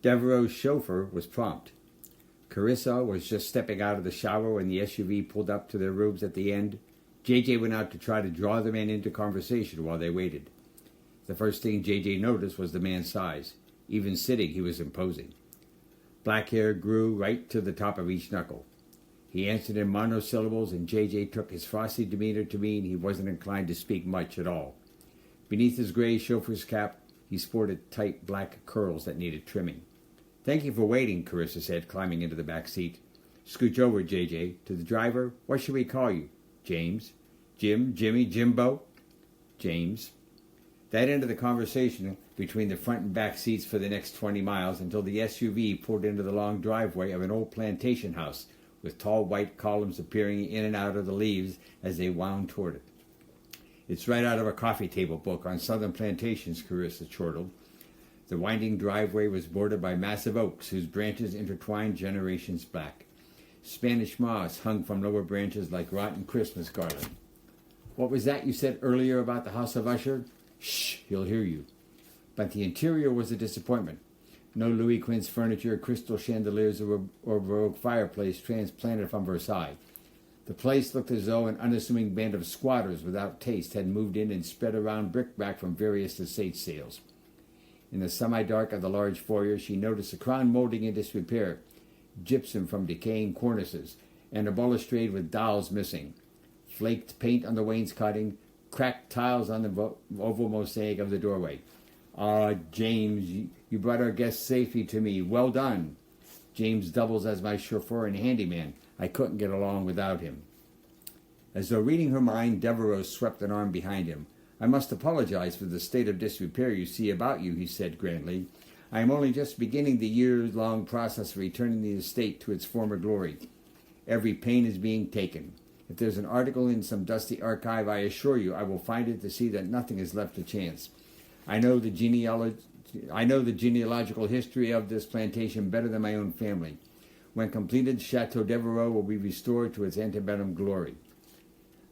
Devereaux's chauffeur was prompt. Carissa was just stepping out of the shower when the SUV pulled up to their rooms at the end. JJ went out to try to draw the man into conversation while they waited. The first thing JJ noticed was the man's size. Even sitting, he was imposing. Black hair grew right to the top of each knuckle. He answered in monosyllables, and JJ took his frosty demeanor to mean he wasn't inclined to speak much at all. Beneath his gray chauffeur's cap, he sported tight black curls that needed trimming. "Thank you for waiting," Carissa said, climbing into the back seat. "Scooch over, JJ. To the driver, what should we call you? James? Jim? Jimmy? Jimbo?" "James." That ended the conversation between the front and back seats for the next 20 miles until the SUV pulled into the long driveway of an old plantation house with tall white columns appearing in and out of the leaves as they wound toward it. "It's right out of a coffee table book on southern plantations," Carissa chortled. The winding driveway was bordered by massive oaks whose branches intertwined generations back. Spanish moss hung from lower branches like rotten Christmas garland. "What was that you said earlier about the House of Usher?" "Shh, he'll hear you." But the interior was a disappointment. No Louis Quinze furniture, crystal chandeliers, or Baroque fireplace transplanted from Versailles. The place looked as though an unassuming band of squatters without taste had moved in and spread around brickbat from various estate sales. In the semi-dark of the large foyer, she noticed a crown molding in disrepair, gypsum from decaying cornices, and a balustrade with dowels missing, flaked paint on the wainscoting, cracked tiles on the oval mosaic of the doorway. "Ah, James, you brought our guest safely to me. Well done. James doubles as my chauffeur and handyman. I couldn't get along without him." As though reading her mind, Devereaux swept an arm behind him. "I must apologize for the state of disrepair you see about you," he said grandly. "I am only just beginning the years-long process of returning the estate to its former glory. Every pain is being taken. If there's an article in some dusty archive, I assure you I will find it to see that nothing is left to chance. I know the genealogical history of this plantation better than my own family. When completed, Chateau Devereaux will be restored to its antebellum glory."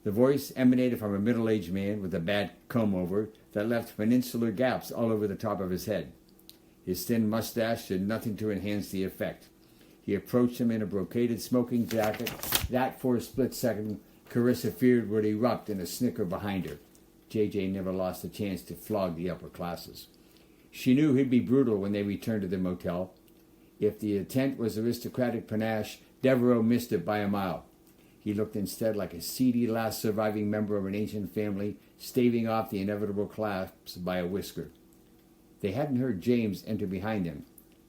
The voice emanated from a middle-aged man with a bad comb-over that left peninsular gaps all over the top of his head. His thin mustache did nothing to enhance the effect. He approached him in a brocaded smoking jacket that, for a split second, Carissa feared would erupt in a snicker behind her. JJ never lost a chance to flog the upper classes. She knew he'd be brutal when they returned to the motel. If the intent was aristocratic panache, Devereaux missed it by a mile. He looked instead like a seedy last surviving member of an ancient family, staving off the inevitable collapse by a whisker. They hadn't heard James enter behind them.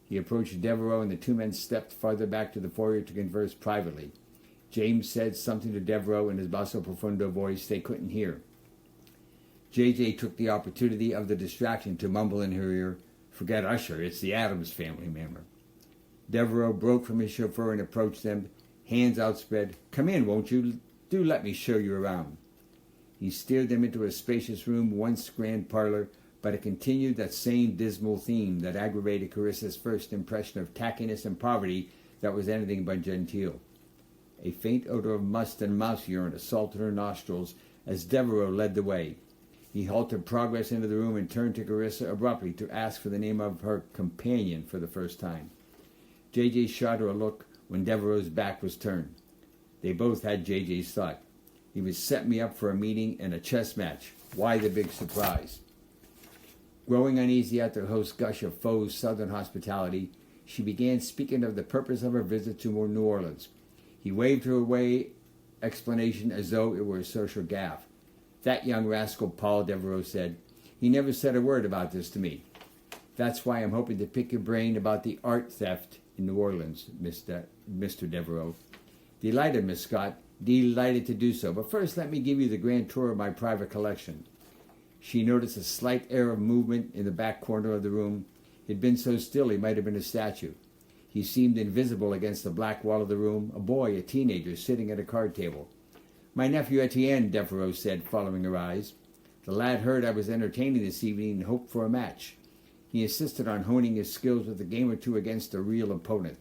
He approached Devereaux, and the two men stepped farther back to the foyer to converse privately. James said something to Devereaux in his basso profundo voice they couldn't hear. JJ took the opportunity of the distraction to mumble in her ear, "Forget Usher, it's the Addams family member." Devereaux broke from his chauffeur and approached them, hands outspread. "Come in, won't you? Do let me show you around." He steered them into a spacious room, once grand parlor, but it continued that same dismal theme that aggravated Carissa's first impression of tackiness and poverty that was anything but genteel. A faint odor of must and mouse urine assaulted her nostrils as Devereaux led the way. He halted progress into the room and turned to Carissa abruptly to ask for the name of her companion for the first time. JJ shot her a look when Devereaux's back was turned. They both had JJ's thought. He would set me up for a meeting and a chess match. Why the big surprise? Growing uneasy at the host's gush of faux southern hospitality, she began speaking of the purpose of her visit to New Orleans. He waved her away explanation as though it were a social gaffe. "That young rascal Paul," Devereaux said. "He never said a word about this to me. That's why I'm hoping to pick your brain about the art theft in New Orleans, Mr. Devereaux." "Delighted, Miss Scott. Delighted to do so. But first let me give you the grand tour of my private collection." She noticed a slight air of movement in the back corner of the room. It had been so still he might have been a statue. He seemed invisible against the black wall of the room, a boy, a teenager, sitting at a card table. "My nephew Etienne," Devereaux said, following her eyes. "The lad heard I was entertaining this evening and hoped for a match. He insisted on honing his skills with a game or two against a real opponent.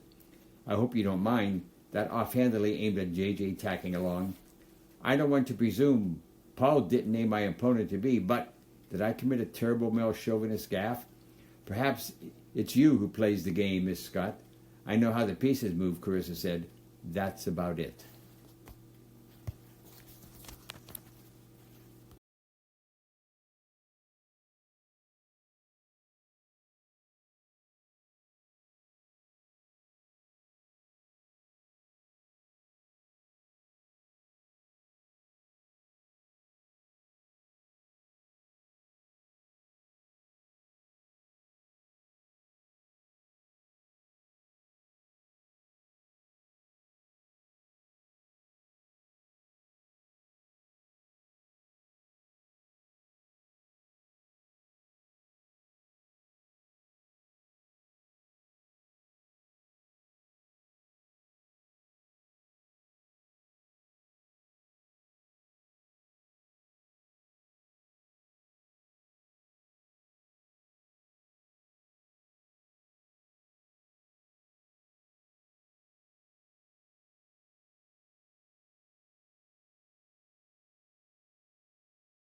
I hope you don't mind." That offhandedly aimed at JJ, tacking along. "I don't want to presume. Paul didn't name my opponent to be, but did I commit a terrible male chauvinist gaffe? Perhaps It's you who plays the game, Miss Scott. I know how the pieces move, Carissa said. That's about it.